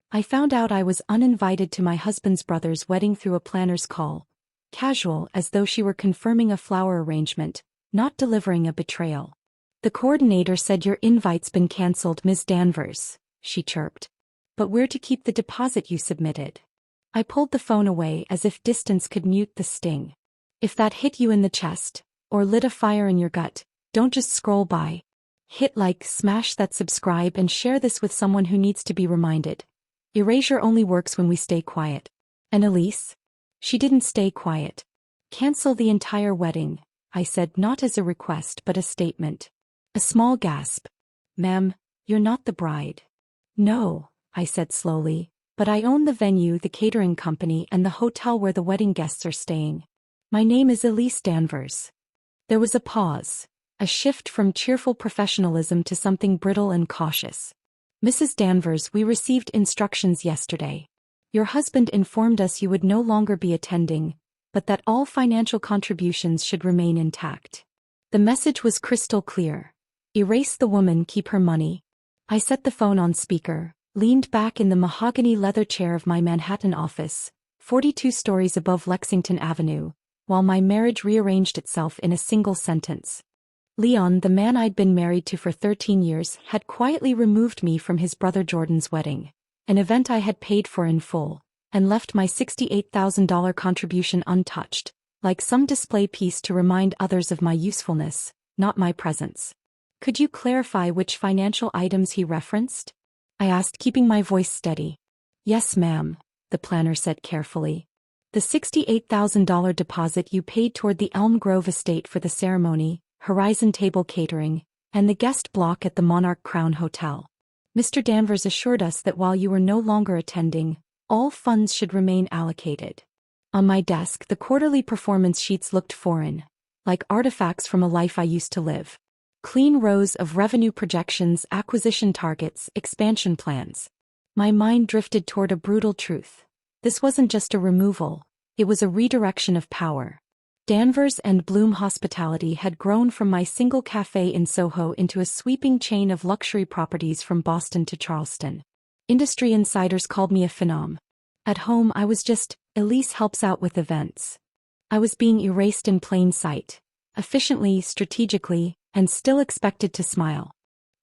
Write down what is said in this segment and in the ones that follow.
I found out I was uninvited to my husband's brother's wedding through a planner's call. Casual, as though she were confirming a flower arrangement, not delivering a betrayal. The coordinator said your invite's been cancelled, Ms. Danvers, she chirped. But we're to keep the deposit you submitted. I pulled the phone away as if distance could mute the sting. If that hit you in the chest, or lit a fire in your gut, don't just scroll by. Hit like, smash that subscribe, and share this with someone who needs to be reminded. Erasure only works when we stay quiet. And Elise? She didn't stay quiet. Cancel the entire wedding, I said, not as a request but a statement. A small gasp. Ma'am, you're not the bride. No, I said slowly, but I own the venue, the catering company, and the hotel where the wedding guests are staying. My name is Elise Danvers. There was a pause, a shift from cheerful professionalism to something brittle and cautious. Mrs. Danvers, we received instructions yesterday. Your husband informed us you would no longer be attending, but that all financial contributions should remain intact. The message was crystal clear. Erase the woman, keep her money. I set the phone on speaker, leaned back in the mahogany leather chair of my Manhattan office, 42 stories above Lexington Avenue, while my marriage rearranged itself in a single sentence. Leon, the man I'd been married to for 13 years, had quietly removed me from his brother Jordan's wedding, an event I had paid for in full, and left my $68,000 contribution untouched, like some display piece to remind others of my usefulness, not my presence. Could you clarify which financial items he referenced? I asked, keeping my voice steady. Yes, ma'am, the planner said carefully. The $68,000 deposit you paid toward the Elm Grove estate for the ceremony, Horizon Table Catering, and the guest block at the Monarch Crown Hotel. Mr. Danvers assured us that while you were no longer attending, all funds should remain allocated. On my desk, the quarterly performance sheets looked foreign, like artifacts from a life I used to live. Clean rows of revenue projections, acquisition targets, expansion plans. My mind drifted toward a brutal truth. This wasn't just a removal, it was a redirection of power. Danvers and Bloom Hospitality had grown from my single cafe in Soho into a sweeping chain of luxury properties from Boston to Charleston. Industry insiders called me a phenom. At home I was just, Elise helps out with events. I was being erased in plain sight, efficiently, strategically, and still expected to smile.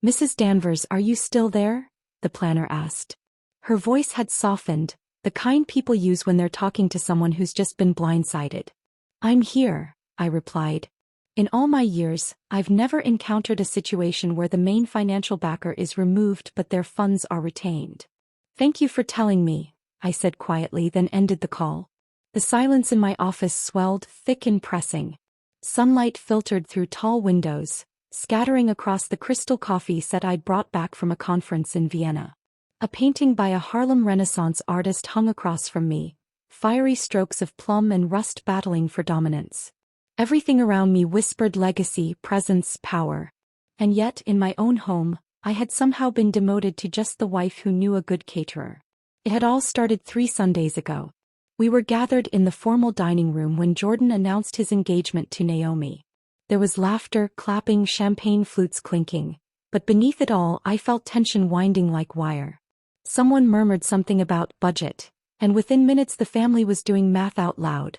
Mrs. Danvers, are you still there? The planner asked. Her voice had softened, the kind people use when they're talking to someone who's just been blindsided. I'm here, I replied. In all my years, I've never encountered a situation where the main financial backer is removed but their funds are retained. Thank you for telling me, I said quietly, then ended the call. The silence in my office swelled, thick and pressing. Sunlight filtered through tall windows, scattering across the crystal coffee set I'd brought back from a conference in Vienna. A painting by a Harlem Renaissance artist hung across from me, fiery strokes of plum and rust battling for dominance. Everything around me whispered legacy, presence, power. And yet, in my own home, I had somehow been demoted to just the wife who knew a good caterer. It had all started 3 Sundays ago. We were gathered in the formal dining room when Jordan announced his engagement to Naomi. There was laughter, clapping, champagne flutes clinking, but beneath it all I felt tension winding like wire. Someone murmured something about budget, and within minutes the family was doing math out loud.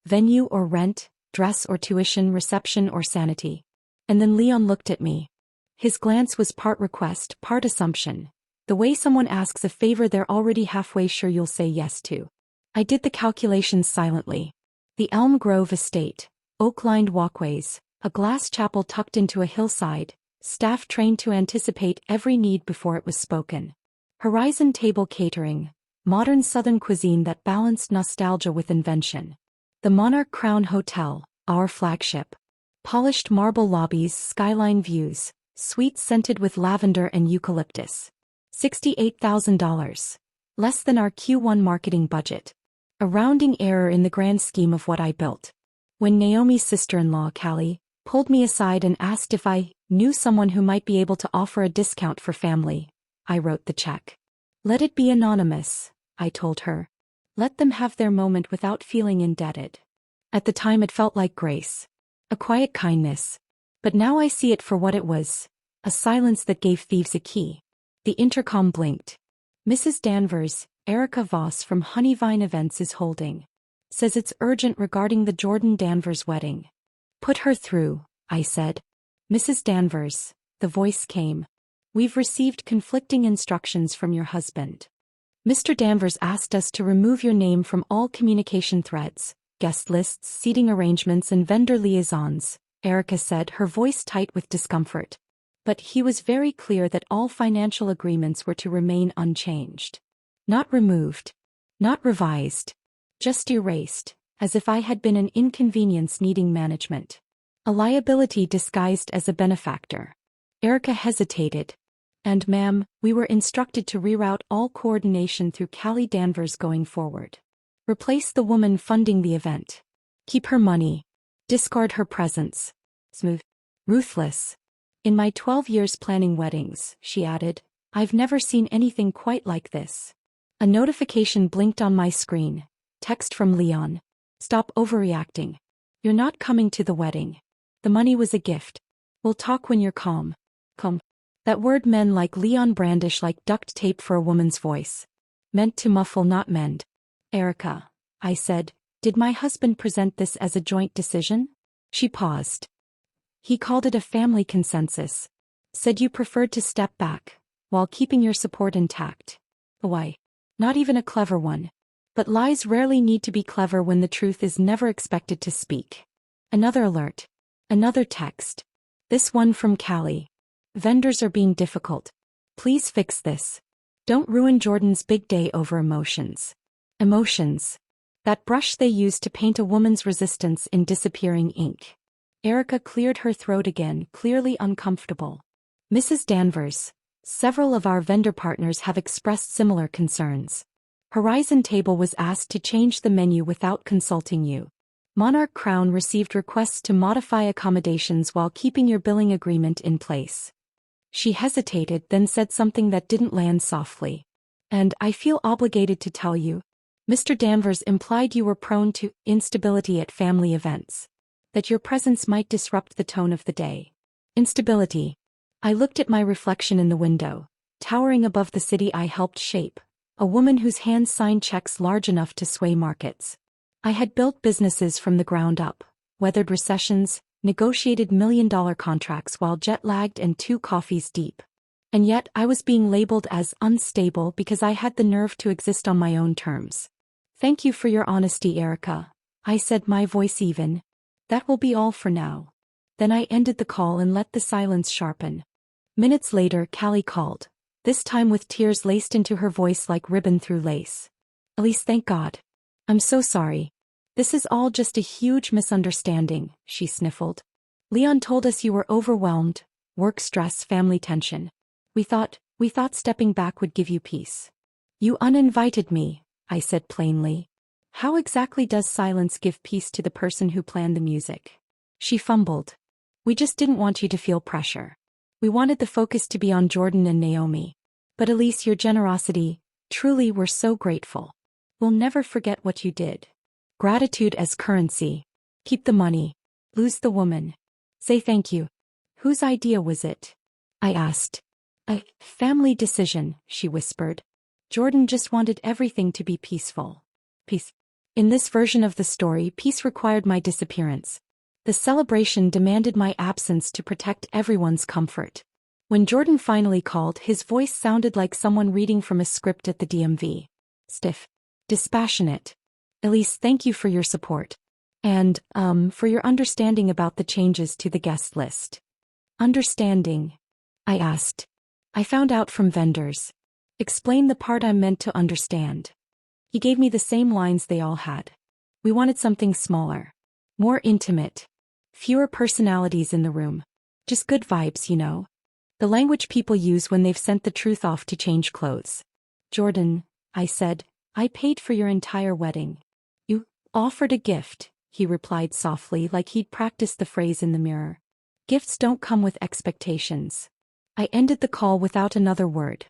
Venue or rent, dress or tuition, reception or sanity. And then Leon looked at me. His glance was part request, part assumption. The way someone asks a favor they're already halfway sure you'll say yes to. I did the calculations silently. The Elm Grove estate, oak-lined walkways, a glass chapel tucked into a hillside, staff trained to anticipate every need before it was spoken. Horizon Table Catering, modern Southern cuisine that balanced nostalgia with invention. The Monarch Crown Hotel, our flagship. Polished marble lobbies, skyline views, suites scented with lavender and eucalyptus. $68,000. Less than our Q1 marketing budget. A rounding error in the grand scheme of what I built. When Naomi's sister-in-law, Callie, pulled me aside and asked if I knew someone who might be able to offer a discount for family, I wrote the check. Let it be anonymous, I told her. Let them have their moment without feeling indebted. At the time it felt like grace. A quiet kindness. But now I see it for what it was. A silence that gave thieves a key. The intercom blinked. Mrs. Danvers, Erica Voss from Honeyvine Events is holding. Says it's urgent regarding the Jordan Danvers wedding. Put her through, I said. Mrs. Danvers, the voice came. We've received conflicting instructions from your husband. Mr. Danvers asked us to remove your name from all communication threads, guest lists, seating arrangements and vendor liaisons, Erica said, her voice tight with discomfort. But he was very clear that all financial agreements were to remain unchanged. Not removed. Not revised. Just erased, as if I had been an inconvenience needing management. A liability disguised as a benefactor. Erica hesitated. And ma'am, we were instructed to reroute all coordination through Callie Danvers going forward. Replace the woman funding the event. Keep her money. Discard her presence. Smooth. Ruthless. In my 12 years planning weddings, she added, I've never seen anything quite like this. A notification blinked on my screen. Text from Leon. Stop overreacting. You're not coming to the wedding. The money was a gift. We'll talk when you're calm. Calm. That word men like Leon brandish like duct tape for a woman's voice. Meant to muffle, not mend. Erica, I said, did my husband present this as a joint decision? She paused. He called it a family consensus. Said you preferred to step back, while keeping your support intact. Why? Not even a clever one. But lies rarely need to be clever when the truth is never expected to speak. Another alert. Another text. This one from Callie. Vendors are being difficult. Please fix this. Don't ruin Jordan's big day over emotions. Emotions. That brush they used to paint a woman's resistance in disappearing ink. Erica cleared her throat again, clearly uncomfortable. Mrs. Danvers, several of our vendor partners have expressed similar concerns. Horizon Table was asked to change the menu without consulting you. Monarch Crown received requests to modify accommodations while keeping your billing agreement in place. She hesitated, then said something that didn't land softly. And I feel obligated to tell you. Mr. Danvers implied you were prone to instability at family events. That your presence might disrupt the tone of the day. Instability. I looked at my reflection in the window, towering above the city I helped shape, a woman whose hands signed checks large enough to sway markets. I had built businesses from the ground up, weathered recessions, negotiated million-dollar contracts while jet-lagged and 2 coffees deep. And yet I was being labeled as unstable because I had the nerve to exist on my own terms. Thank you for your honesty, Erica, I said, my voice even. That will be all for now. Then I ended the call and let the silence sharpen. Minutes later, Callie called, this time with tears laced into her voice like ribbon through lace. Elise, thank God. I'm so sorry. This is all just a huge misunderstanding, she sniffled. Leon told us you were overwhelmed, work stress, family tension. We thought stepping back would give you peace. You uninvited me, I said plainly. How exactly does silence give peace to the person who planned the music? She fumbled. We just didn't want you to feel pressure. We wanted the focus to be on Jordan and Naomi. But Elise, your generosity, truly we're so grateful. We'll never forget what you did. Gratitude as currency. Keep the money. Lose the woman. Say thank you. Whose idea was it? I asked. A family decision, she whispered. Jordan just wanted everything to be peaceful. Peace. In this version of the story, peace required my disappearance. The celebration demanded my absence to protect everyone's comfort. When Jordan finally called, his voice sounded like someone reading from a script at the DMV. Stiff. Dispassionate. Elise, thank you for your support. And, for your understanding about the changes to the guest list. Understanding? I asked. I found out from vendors. Explain the part I'm meant to understand. He gave me the same lines they all had. We wanted something smaller. More intimate. Fewer personalities in the room. Just good vibes, you know. The language people use when they've sent the truth off to change clothes. Jordan, I said, I paid for your entire wedding. You offered a gift, he replied softly like he'd practiced the phrase in the mirror. Gifts don't come with expectations. I ended the call without another word.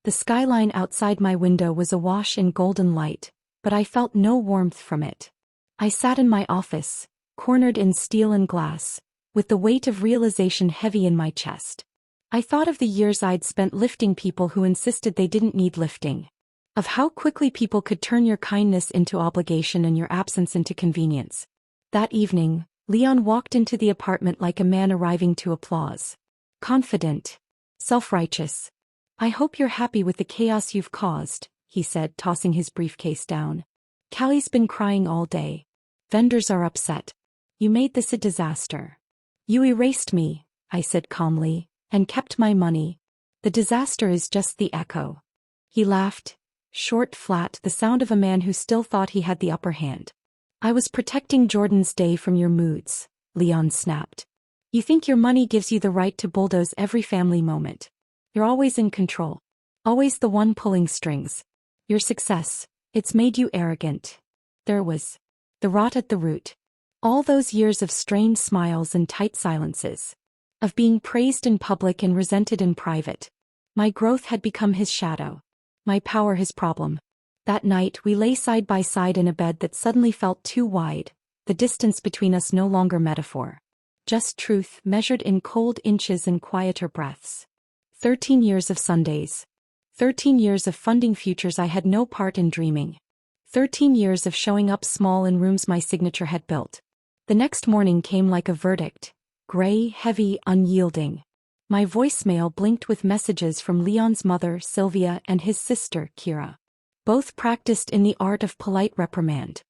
The skyline outside my window was awash in golden light, but I felt no warmth from it. I sat in my office, cornered in steel and glass, with the weight of realization heavy in my chest. I thought of the years I'd spent lifting people who insisted they didn't need lifting. Of how quickly people could turn your kindness into obligation and your absence into convenience. That evening, Leon walked into the apartment like a man arriving to applause. Confident. Self-righteous. "I hope you're happy with the chaos you've caused," he said, tossing his briefcase down. "Callie's been crying all day. Vendors are upset. You made this a disaster." "You erased me," I said calmly, "and kept my money. The disaster is just the echo." He laughed. Short, flat, the sound of a man who still thought he had the upper hand. "I was protecting Jordan's day from your moods," Leon snapped. "You think your money gives you the right to bulldoze every family moment. You're always in control. Always the one pulling strings. Your success, it's made you arrogant." There was the rot at the root. All those years of strained smiles and tight silences. Of being praised in public and resented in private. My growth had become his shadow. My power his problem. That night we lay side by side in a bed that suddenly felt too wide, the distance between us no longer metaphor. Just truth measured in cold inches and quieter breaths. 13 years of Sundays. 13 years of funding futures I had no part in dreaming. 13 years of showing up small in rooms my signature had built. The next morning came like a verdict. Gray, heavy, unyielding. My voicemail blinked with messages from Leon's mother, Sylvia, and his sister, Kira. Both practiced in the art of polite reprimand.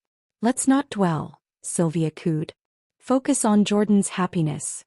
"Let's not dwell," Sylvia cooed. "Focus on Jordan's happiness."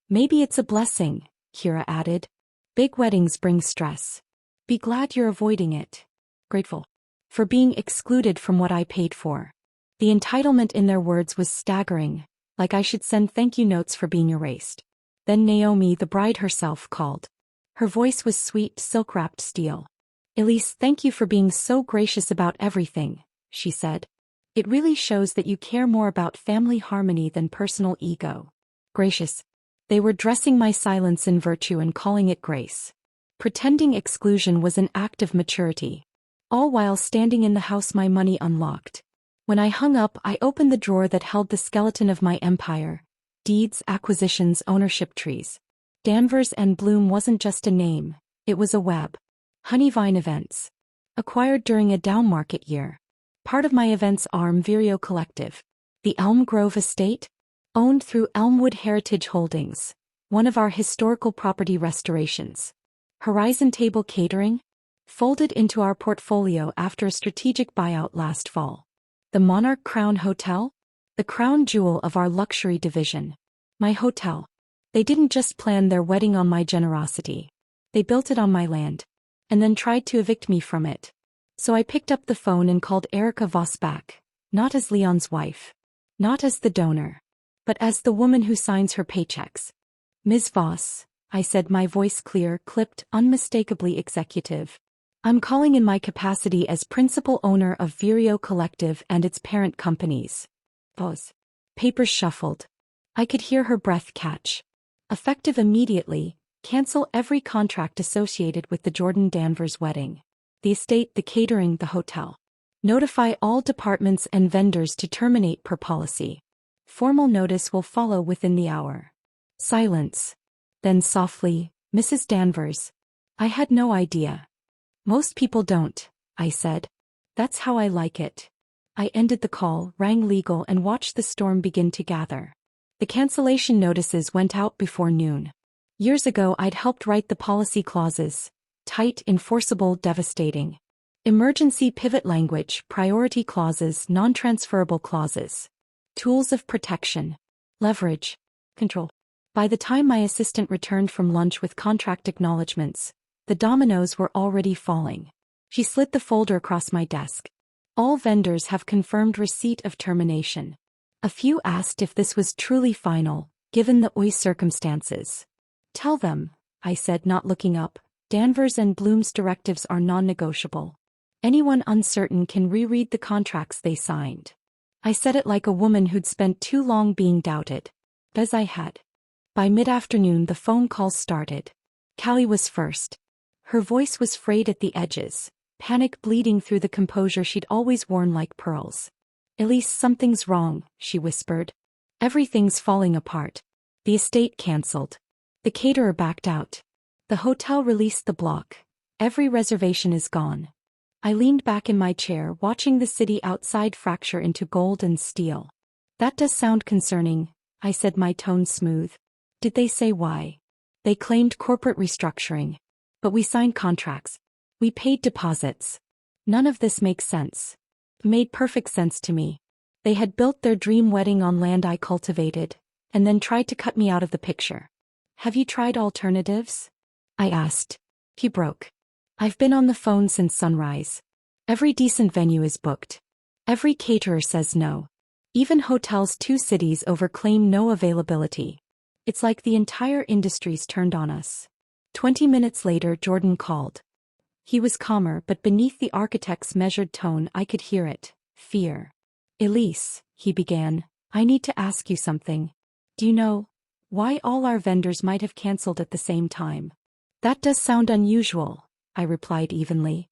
"Maybe it's a blessing," Kira added. "Big weddings bring stress. Be glad you're avoiding it." Grateful. For being excluded from what I paid for. The entitlement in their words was staggering, like I should send thank you notes for being erased. Then Naomi, the bride herself, called. Her voice was sweet, silk-wrapped steel. "Elise, thank you for being so gracious about everything," she said. "It really shows that you care more about family harmony than personal ego." Gracious. They were dressing my silence in virtue and calling it grace. Pretending exclusion was an act of maturity. All while standing in the house my money unlocked. When I hung up, I opened the drawer that held the skeleton of my empire. Deeds, acquisitions, ownership trees. Danvers and Bloom wasn't just a name, it was a web. Honeyvine Events. Acquired during a down market year. Part of my events arm Vireo Collective. The Elm Grove Estate? Owned through Elmwood Heritage Holdings. One of our historical property restorations. Horizon Table Catering? Folded into our portfolio after a strategic buyout last fall. The Monarch Crown Hotel? The crown jewel of our luxury division. My hotel. They didn't just plan their wedding on my generosity. They built it on my land. And then tried to evict me from it. So I picked up the phone and called Erica Voss back. Not as Leon's wife. Not as the donor. But as the woman who signs her paychecks. "Ms. Voss," I said, my voice clear, clipped, unmistakably executive. "I'm calling in my capacity as principal owner of Vireo Collective and its parent companies." Pause. Papers shuffled. I could hear her breath catch. "Effective immediately, cancel every contract associated with the Jordan Danvers wedding. The estate, the catering, the hotel. Notify all departments and vendors to terminate per policy. Formal notice will follow within the hour." Silence. Then softly, "Mrs. Danvers. I had no idea." "Most people don't," I said. "That's how I like it." I ended the call, rang legal, and watched the storm begin to gather. The cancellation notices went out before noon. Years ago I'd helped write the policy clauses. Tight, enforceable, devastating. Emergency pivot language, priority clauses, non-transferable clauses. Tools of protection. Leverage. Control. By the time my assistant returned from lunch with contract acknowledgments, the dominoes were already falling. She slid the folder across my desk. "All vendors have confirmed receipt of termination." A few asked if this was truly final, given the circumstances. "Tell them," I said, not looking up, "Danvers and Bloom's directives are non-negotiable. Anyone uncertain can reread the contracts they signed." I said it like a woman who'd spent too long being doubted. As I had. By mid-afternoon the phone calls started. Callie was first. Her voice was frayed at the edges, panic bleeding through the composure she'd always worn like pearls. "Elise, something's wrong," she whispered. "Everything's falling apart. The estate cancelled. The caterer backed out. The hotel released the block. Every reservation is gone. I leaned back in my chair, watching the city outside fracture into gold and steel. That does sound concerning, I said, my tone smooth. Did they say why? They claimed corporate restructuring. But we signed contracts. We paid deposits. None of this makes sense. Made perfect sense to me. They had built their dream wedding on land I cultivated, and then tried to cut me out of the picture. Have you tried alternatives? I asked. He broke. I've been on the phone since sunrise. Every decent venue is booked. Every caterer says no. Even hotels 2 cities over claim no availability. It's like the entire industry's turned on us. 20 minutes later, Jordan called. He was calmer, but beneath the architect's measured tone I could hear it. Fear. Elise, he began, I need to ask you something. Do you know why all our vendors might have cancelled at the same time? That does sound unusual, I replied evenly.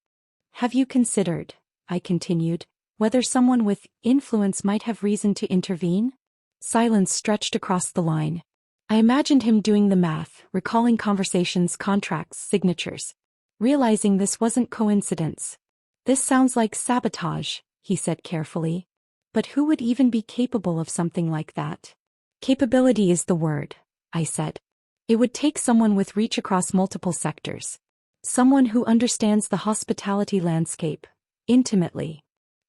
Have you considered, I continued, whether someone with influence might have reason to intervene? Silence stretched across the line. I imagined him doing the math, recalling conversations, contracts, signatures. Realizing this wasn't coincidence. This sounds like sabotage, he said carefully. But who would even be capable of something like that? Capability is the word, I said. It would take someone with reach across multiple sectors. Someone who understands the hospitality landscape intimately.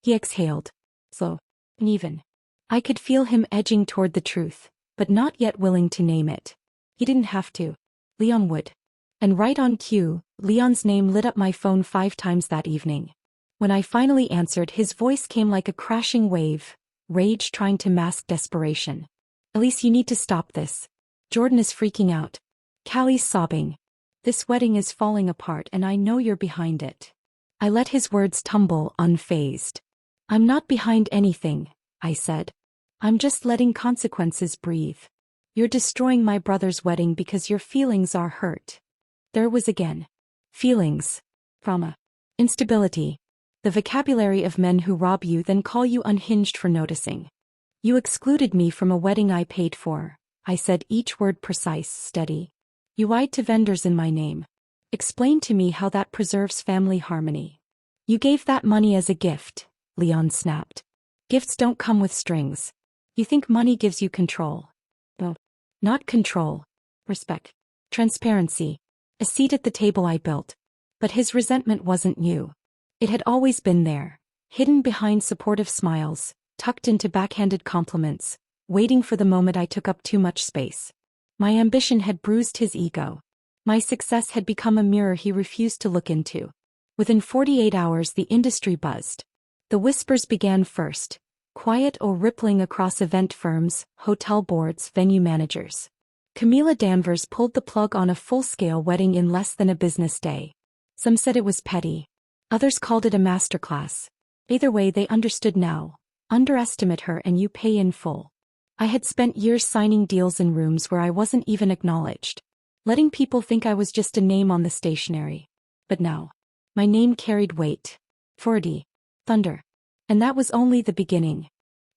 He exhaled. Slow. Even. I could feel him edging toward the truth, but not yet willing to name it. He didn't have to. Leon would. And right on cue, Leon's name lit up my phone 5 times that evening. When I finally answered, his voice came like a crashing wave, rage trying to mask desperation. Elise, you need to stop this. Jordan is freaking out. Callie's sobbing. This wedding is falling apart and I know you're behind it. I let his words tumble, unfazed. I'm not behind anything, I said. I'm just letting consequences breathe. You're destroying my brother's wedding because your feelings are hurt. There was again. Feelings. Trauma. Instability. The vocabulary of men who rob you then call you unhinged for noticing. You excluded me from a wedding I paid for, I said, each word precise, steady. You lied to vendors in my name. Explain to me how that preserves family harmony. You gave that money as a gift, Leon snapped. Gifts don't come with strings. You think money gives you control. No. Not control. Respect. Transparency. A seat at the table I built. But his resentment wasn't new. It had always been there, hidden behind supportive smiles, tucked into backhanded compliments, waiting for the moment I took up too much space. My ambition had bruised his ego. My success had become a mirror he refused to look into. Within 48 hours the industry buzzed. The whispers began first, quiet or rippling across event firms, hotel boards, venue managers. Elise Danvers pulled the plug on a full-scale wedding in less than a business day. Some said it was petty. Others called it a masterclass. Either way, they understood now. Underestimate her and you pay in full. I had spent years signing deals in rooms where I wasn't even acknowledged, letting people think I was just a name on the stationery. But now, my name carried weight. 40. Thunder. And that was only the beginning.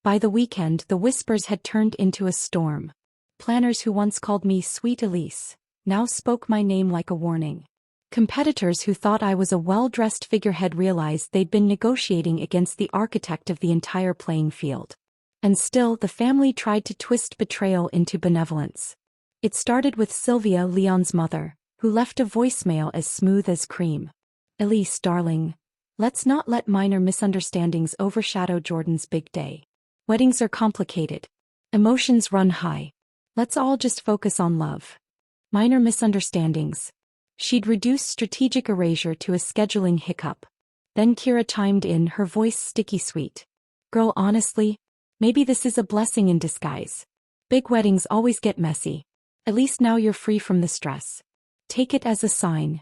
By the weekend, the whispers had turned into a storm. Planners who once called me Sweet Elise now spoke my name like a warning. Competitors who thought I was a well-dressed figurehead realized they'd been negotiating against the architect of the entire playing field. And still, the family tried to twist betrayal into benevolence. It started with Sylvia, Leon's mother, who left a voicemail as smooth as cream. Elise, darling, let's not let minor misunderstandings overshadow Jordan's big day. Weddings are complicated. Emotions run high. Let's all just focus on love. Minor misunderstandings. She'd reduced strategic erasure to a scheduling hiccup. Then Kira chimed in, her voice sticky sweet. Girl, honestly, maybe this is a blessing in disguise. Big weddings always get messy. At least now you're free from the stress. Take it as a sign.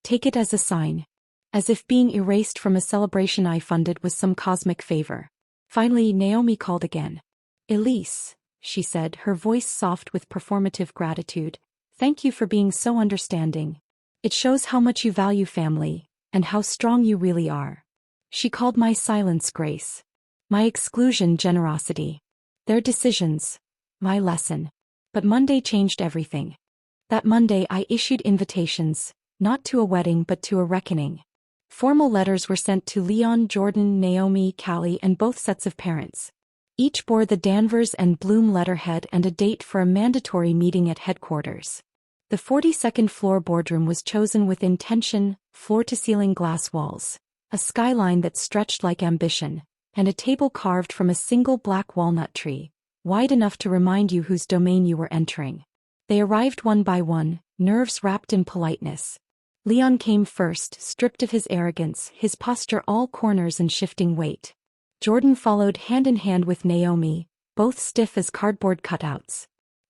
Take it as a sign. As if being erased from a celebration I funded was some cosmic favor. Finally, Naomi called again. Elise, she said, her voice soft with performative gratitude. Thank you for being so understanding. It shows how much you value family, and how strong you really are. She called my silence grace. My exclusion generosity. Their decisions. My lesson. But Monday changed everything. That Monday I issued invitations, not to a wedding but to a reckoning. Formal letters were sent to Leon, Jordan, Naomi, Callie, and both sets of parents. Each bore the Danvers and Bloom letterhead and a date for a mandatory meeting at headquarters. The 42nd floor boardroom was chosen with intention, floor-to-ceiling glass walls, a skyline that stretched like ambition, and a table carved from a single black walnut tree, wide enough to remind you whose domain you were entering. They arrived one by one, nerves wrapped in politeness. Leon came first, stripped of his arrogance, his posture all corners and shifting weight. Jordan followed hand in hand with Naomi, both stiff as cardboard cutouts.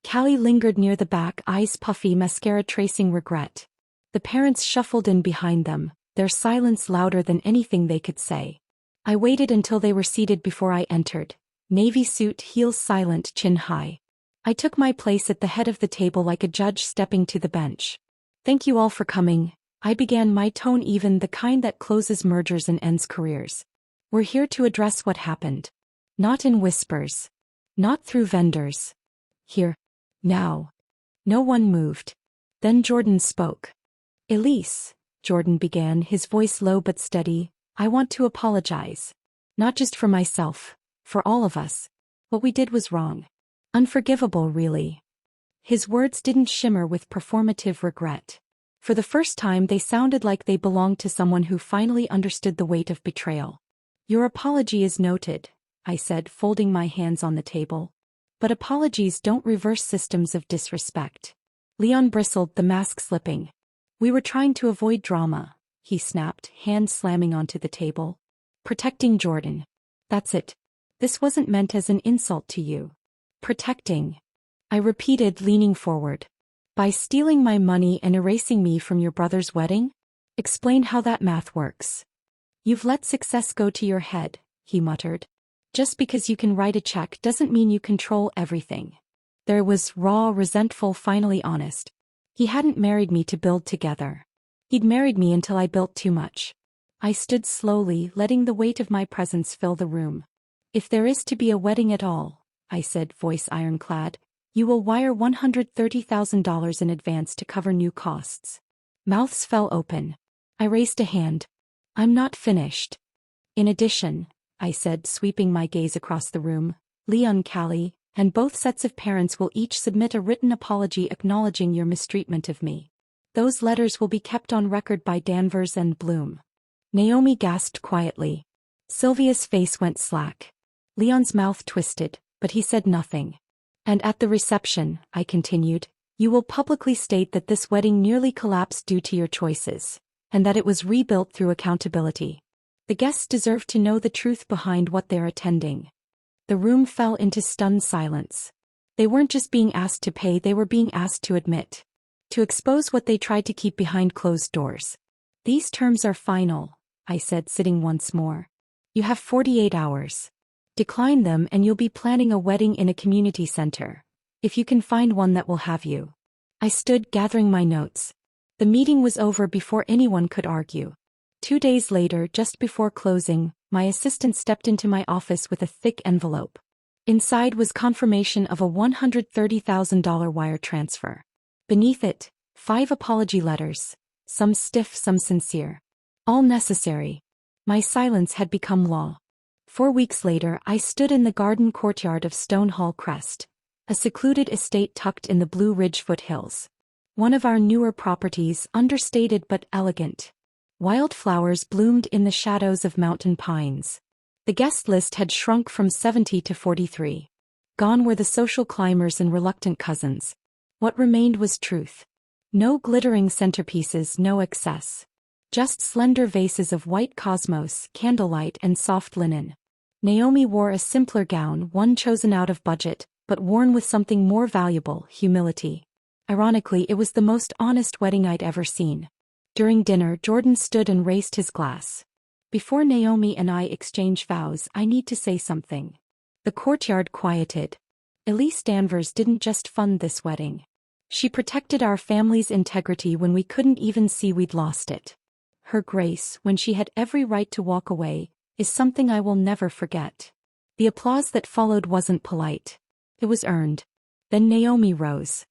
Callie lingered near the back, eyes puffy, mascara tracing regret. The parents shuffled in behind them, their silence louder than anything they could say. I waited until they were seated before I entered, navy suit, heels silent, chin high. I took my place at the head of the table like a judge stepping to the bench. "Thank you all for coming," I began, my tone even, the kind that closes mergers and ends careers. "We're here to address what happened. Not in whispers. Not through vendors. Here. Now." No one moved. Then Jordan spoke. "Elise," Jordan began, his voice low but steady, "I want to apologize. Not just for myself, for all of us. What we did was wrong. Unforgivable, really." His words didn't shimmer with performative regret. For the first time they sounded like they belonged to someone who finally understood the weight of betrayal. "Your apology is noted," I said, folding my hands on the table. "But apologies don't reverse systems of disrespect." Leon bristled, the mask slipping. "We were trying to avoid drama," he snapped, hand slamming onto the table. "Protecting Jordan. That's it. This wasn't meant as an insult to you." "Protecting," I repeated, leaning forward. "By stealing my money and erasing me from your brother's wedding? Explain how that math works." "You've let success go to your head," he muttered. "Just because you can write a check doesn't mean you control everything." There was raw, resentful, finally honest. He hadn't married me to build together. He'd married me until I built too much. I stood slowly, letting the weight of my presence fill the room. "If there is to be a wedding at all," I said, voice ironclad, "you will wire $130,000 in advance to cover new costs." Mouths fell open. I raised a hand. "I'm not finished." "In addition," I said, sweeping my gaze across the room, "Leon, Callie, and both sets of parents will each submit a written apology acknowledging your mistreatment of me. Those letters will be kept on record by Danvers and Bloom." Naomi gasped quietly. Sylvia's face went slack. Leon's mouth twisted, but he said nothing. "And at the reception," I continued, "you will publicly state that this wedding nearly collapsed due to your choices, and that it was rebuilt through accountability. The guests deserve to know the truth behind what they're attending." The room fell into stunned silence. They weren't just being asked to pay, they were being asked to admit. To expose what they tried to keep behind closed doors. "These terms are final," I said, sitting once more. "You have 48 hours. Decline them and you'll be planning a wedding in a community center. If you can find one that will have you." I stood, gathering my notes. The meeting was over before anyone could argue. 2 days later, just before closing, my assistant stepped into my office with a thick envelope. Inside was confirmation of a $130,000 wire transfer. Beneath it, 5 apology letters, some stiff, some sincere. All necessary. My silence had become law. 4 weeks later, I stood in the garden courtyard of Stonehall Crest, a secluded estate tucked in the Blue Ridge foothills. One of our newer properties, understated but elegant. Wildflowers bloomed in the shadows of mountain pines. The guest list had shrunk from 70 to 43. Gone were the social climbers and reluctant cousins. What remained was truth. No glittering centerpieces, no excess. Just slender vases of white cosmos, candlelight, and soft linen. Naomi wore a simpler gown, one chosen out of budget, but worn with something more valuable, humility. Ironically, it was the most honest wedding I'd ever seen. During dinner, Jordan stood and raised his glass. "Before Naomi and I exchange vows, I need to say something." The courtyard quieted. Elise Danvers didn't just fund this wedding. She protected our family's integrity when we couldn't even see we'd lost it. Her grace, when she had every right to walk away, is something I will never forget. The applause that followed wasn't polite. It was earned. Then Naomi rose.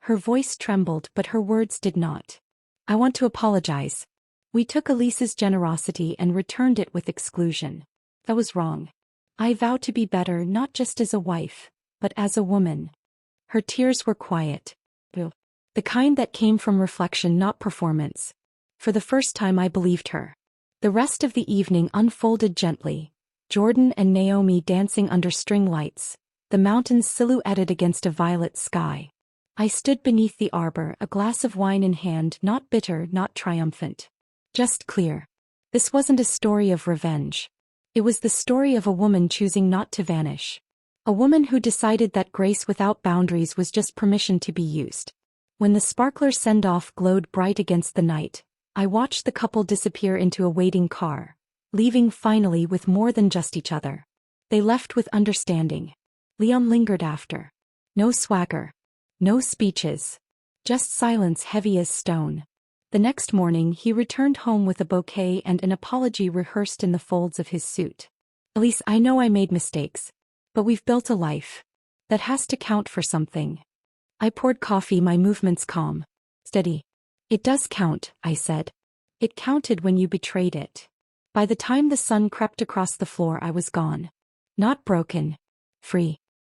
Her voice trembled but her words did not. I want to apologize. We took Elise's generosity and returned it with exclusion. That was wrong. I vow to be better not just as a wife, but as a woman. Her tears were quiet. The kind that came from reflection, not performance. For the first time I believed her. The rest of the evening unfolded gently. Jordan and Naomi dancing under string lights, the mountains silhouetted against a violet sky. I stood beneath the arbor, a glass of wine in hand, not bitter, not triumphant. Just clear. This wasn't a story of revenge. It was the story of a woman choosing not to vanish. A woman who decided that grace without boundaries was just permission to be used. When the sparkler send-off glowed bright against the night, I watched the couple disappear into a waiting car, leaving finally with more than just each other. They left with understanding. Leon lingered after. No swagger. No speeches. Just silence heavy as stone. The next morning he returned home with a bouquet and an apology rehearsed in the folds of his suit. Elise, I know I made mistakes. But we've built a life. That has to count for something. I poured coffee, my movements calm. Steady. It does count, I said. It counted when you betrayed it. By the time the sun crept across the floor I was gone. Not broken. Free.